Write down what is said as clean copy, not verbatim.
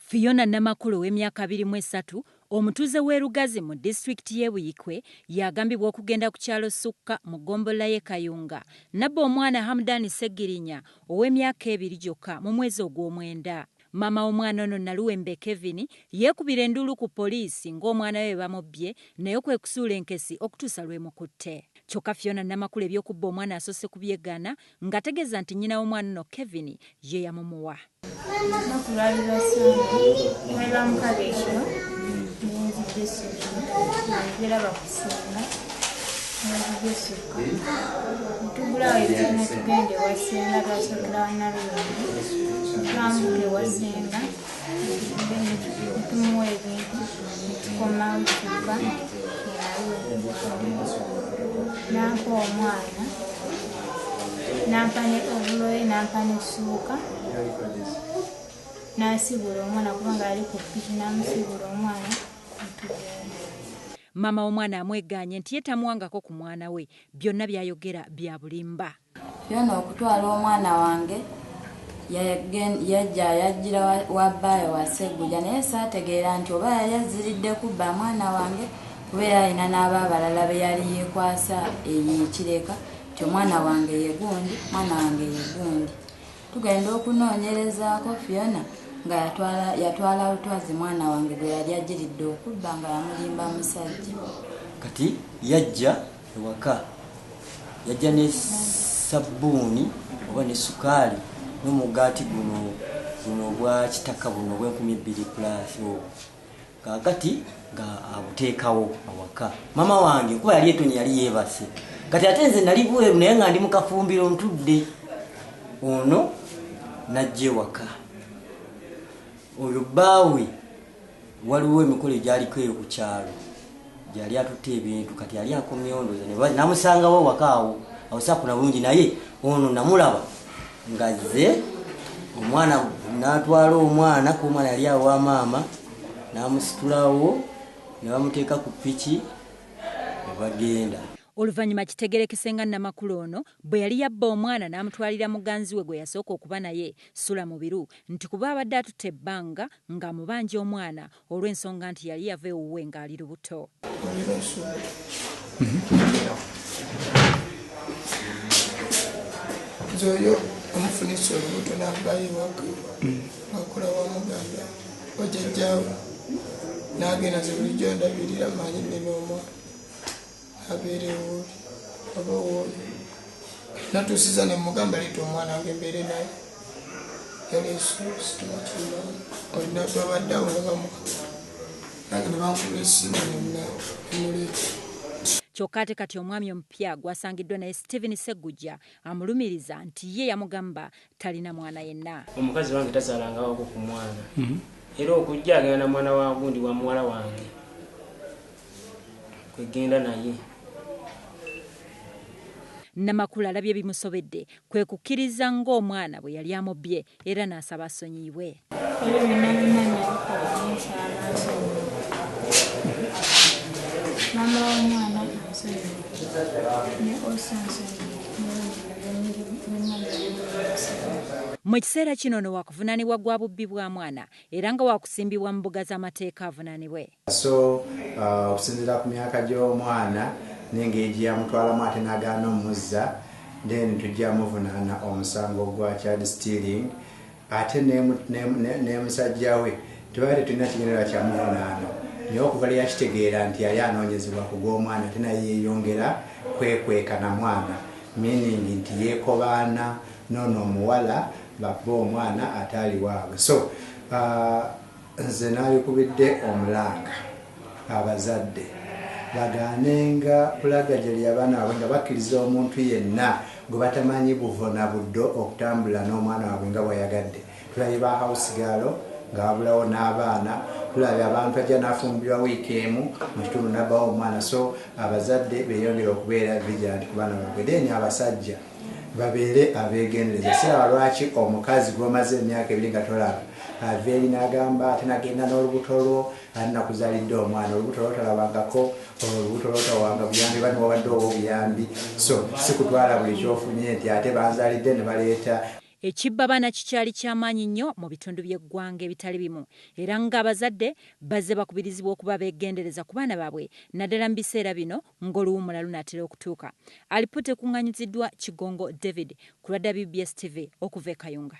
Fiona Namakulu w'emyaka 23 omutuuze w'e Lugazi mu disitulikiti y'e Buyikwe yagambibwa okugenda ku kyalo Sukka mu ggombolola y'e Kayunga nabba omwana Hamdani Segirinya ow'emyaka 2 gyokka mu mwezi ogw'Omwenda. Maama w'omwana ono Naluwembe Kevin yeekubira enduulu ku poliisi ng'omwana we bamubbye naye kwe kusuula enkesi okutuusa lw'emukutte. Kyokka Fiona Namakulu eby'okubba omwana asoose kubyegaana ng'ategeeza nti nnyina w'omwana ono Kevin ye yamumuwa. Nampane obuloye nampane suuka nasibula omwana kubanga ali ku ppiki namusibula omwana. Maama w'omwana amwegaanye nti ye tamuwangako ku mwana we, byonna byayogera bya bulimba. Fiona okutwala omwana wange yajjira wa bbaayo wa Sseggujja naye saategeera nti oba yali aziridde kubba mwana wange kubeera alina n'aba abalala be yali yeekwasa ekireka nti omwana wange ye gundi, mwana wange ye gundi. Tugenda okunoonyerezaako Fiona nga yatwala lutwazi mwana wange gwe yali ajiridde okubba nga yamulimba musajja. Kati yajja ewaka yajja ne sabbuuni oba ne sukaali n'omugaati guno obwa kitaka buno obw'2,000+. Kakati nga abuteekawo awaka. Mama wange kuba yali etonye yali yeebase. Kati ate nze nali bweru naye nga ndi mu kafumbiro ntudde. Ono najja ewaka. Oyo bbaawe waliwo emikolo egyaliko eyo ku kyalo gyali atutte ebintu kati yali akomyondoza namusangawo waka awo saakuna bulungi naye ono namulaba ngazze omwana n'atwala omwana ku omwana yali awa maama n'amusitulawo ne bamuteeka ku ppiki ne bagenda. Oluvannyuma kitegerekese nga Namakulu ono bwe yali yabba omwana n'amutwalira muganzi we gwe yasooka okuba naye Sula Mubiru nti kuba abadde atutte ebbanga ng'amubanja omwana olw'ensonga nti yali yava ewuwe ng'ali lubuto. Zoyo omufunisa olubuto n'avaayo ewaka akola wamuganda ojjajjaawe n'agenda ze bulijjo ndabirira manyi nnina omwana abeere wooli oba wooli natuusiza ne mugamba leeta omwana wange mbeere naye yali esuusi mukima olina twabaddeawo ne bamuha nange ne bankula essimu nemuleeta. Kyokka ate kati omwami omupya gwasangiddwa naye Stephen Sseggujja amulumiriza nti ye yamugamba talina mwana yenna. Omukazi wange tazaalangawako ku mwana era okujja agenda na mwana wa gundi wa muwala wange kwegenda naye. Namakulu alabye bimusobedde kwe kukkiriza ng'omwana bwe yali amubbye era n'asaba asonyiibwe. Maama w'omwana mu kiseera kino no wakuvunaanibwa gwa bubbi bwa mwana era nga wakusimbibwa mu mbuga z'amateeka avunaanibwe. Okusinziira ku myaka gy'omwana n'engeri gye yamutwalamu ate n'agaana omuzza then tujja muvunaana omusango gwa child stealing ate ne musajja we tubaire tulina kigendererwa kya muvunaano naye okuva lwe yakitegeera nti yali anoonyezebwa ku gw'omwana ate naye yeeyongera kwekweka na mwana meaning nti yeekobaana noono omuwala babba omwana ataali waabwe. So nze nabikubidde omulanga abazadde bagaanenga pulagajali abaana waabwe nga bakkiriza omuntu yenna gwe batamanyi buvona buddo okutambula n'omwana waabwe nga bwayagadde. Tulabye ba house girl nga wabulawo n'abaana, tulabye abantu ajja n'afumbirwa wiiki emu mu kitundu n'abbawo omwana. So abazadde beeyongera okubeera vigilant ku baana baabwe. Then abasajja babeere abeegendereza. Siraba lwaki omukazi gw'omaze emyaka 2 nga tolaba aveeri n'agamba ate nagenda n'olubuto lwo ate nakuzaalidde omwana olubuto lwo talabangako olubuto lwo tawanga buyambi bani wabadde obwo obuyambi. So sikutwala buli kyofunye nti ate banzaalidde ne baleeta ekibba abaana kikyali ky'amaanyi nnyo mu bitundu by'eggwanga ebitali bimu era ng'abazadde bazze bakubirizibwa okuba beegendereza ku baana baabwe naddala mu biseera bino ng'oluwummula lunaatera okutuuka. Alipoota ekuŋŋaanyiziddwa Kigongo David ku lwa WBS TV okuva e Kayunga.